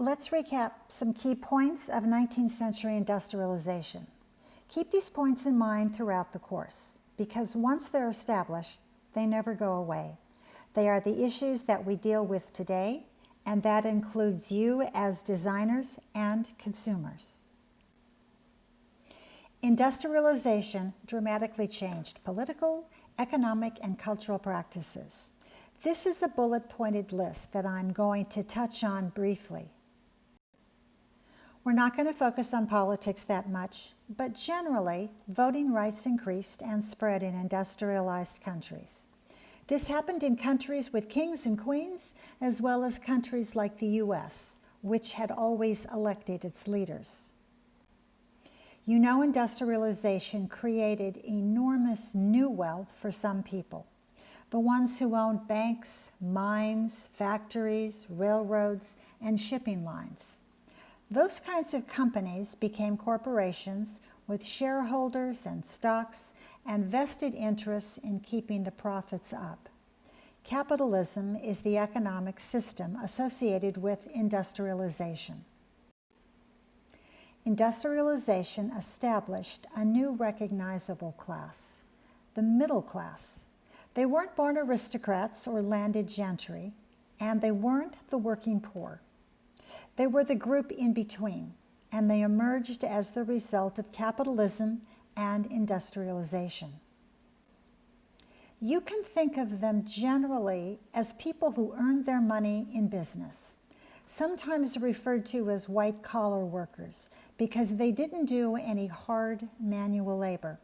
Let's recap some key points of 19th century industrialization. Keep these points in mind throughout the course, because once they're established, they never go away. They are the issues that we deal with today, and that includes you as designers and consumers. Industrialization dramatically changed political, economic, and cultural practices. This is a bullet-pointed list that I'm going to touch on briefly. We're not going to focus on politics that much, but generally, voting rights increased and spread in industrialized countries. This happened in countries with kings and queens, as well as countries like the US, which had always elected its leaders. You know, industrialization created enormous new wealth for some people. The ones who owned banks, mines, factories, railroads, and shipping lines. Those kinds of companies became corporations with shareholders and stocks and vested interests in keeping the profits up. Capitalism is the economic system associated with industrialization. Industrialization established a new recognizable class, the middle class. They weren't born aristocrats or landed gentry, and they weren't the working poor. They were the group in between, and they emerged as the result of capitalism and industrialization. You can think of them generally as people who earned their money in business, sometimes referred to as white-collar workers because they didn't do any hard manual labor.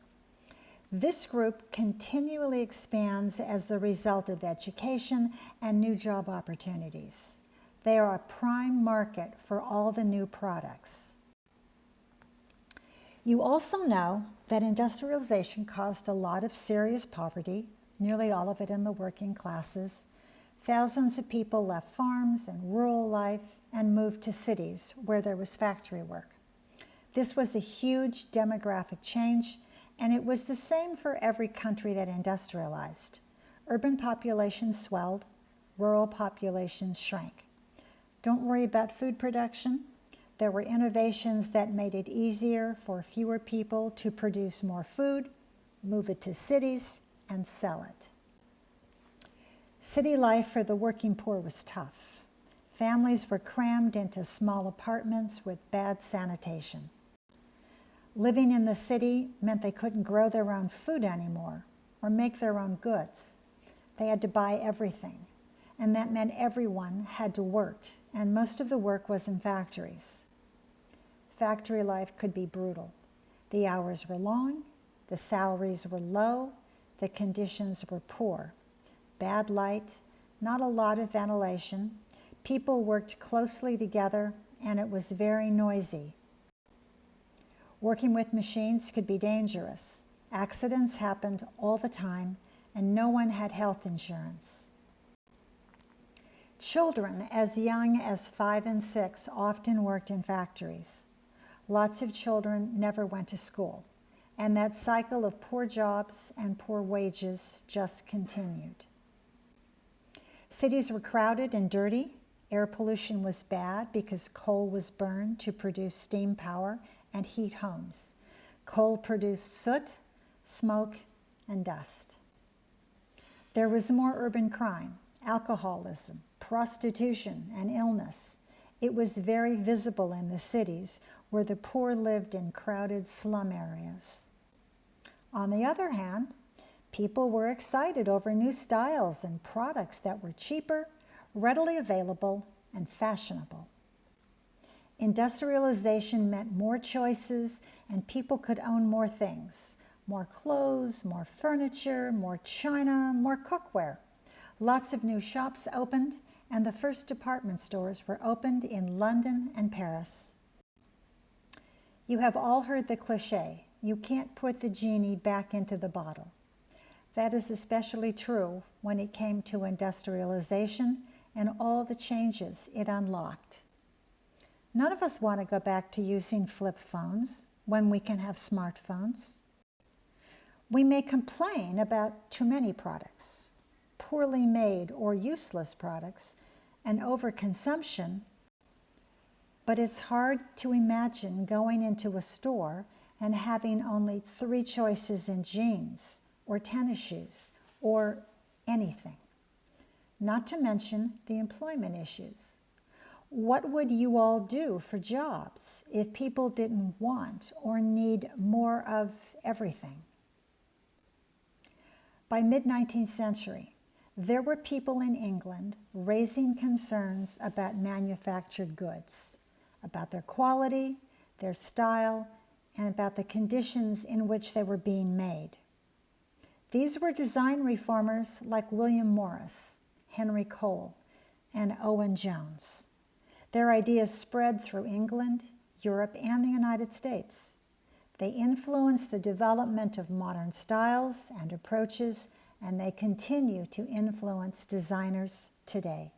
This group continually expands as the result of education and new job opportunities. They are a prime market for all the new products. You also know that industrialization caused a lot of serious poverty, nearly all of it in the working classes. Thousands of people left farms and rural life and moved to cities where there was factory work. This was a huge demographic change, and it was the same for every country that industrialized. Urban populations swelled, rural populations shrank. Don't worry about food production. There were innovations that made it easier for fewer people to produce more food, move it to cities, and sell it. City life for the working poor was tough. Families were crammed into small apartments with bad sanitation. Living in the city meant they couldn't grow their own food anymore or make their own goods. They had to buy everything, and that meant everyone had to work, and most of the work was in factories. Factory life could be brutal. The hours were long, the salaries were low, the conditions were poor. Bad light, not a lot of ventilation. People worked closely together, and it was very noisy. Working with machines could be dangerous. Accidents happened all the time, and no one had health insurance. Children as young as 5 and 6 often worked in factories. Lots of children never went to school, and that cycle of poor jobs and poor wages just continued. Cities were crowded and dirty. Air pollution was bad because coal was burned to produce steam power and heat homes. Coal produced soot, smoke, and dust. There was more urban crime, alcoholism, prostitution, and illness. It was very visible in the cities where the poor lived in crowded slum areas. On the other hand, people were excited over new styles and products that were cheaper, readily available, and fashionable. Industrialization meant more choices, and people could own more things. More clothes, more furniture, more china, more cookware. Lots of new shops opened, and the first department stores were opened in London and Paris. You have all heard the cliche, you can't put the genie back into the bottle. That is especially true when it came to industrialization and all the changes it unlocked. None of us want to go back to using flip phones when we can have smartphones. We may complain about too many products, poorly made or useless products, and overconsumption, But it's hard to imagine going into a store and having only 3 choices in jeans or tennis shoes or anything. Not to mention the employment issues. What would you all do for jobs if people didn't want or need more of everything? By mid-19th century, there were people in England raising concerns about manufactured goods, about their quality, their style, and about the conditions in which they were being made. These were design reformers like William Morris, Henry Cole, and Owen Jones. Their ideas spread through England, Europe, and the United States. They influenced the development of modern styles and approaches, and they continue to influence designers today.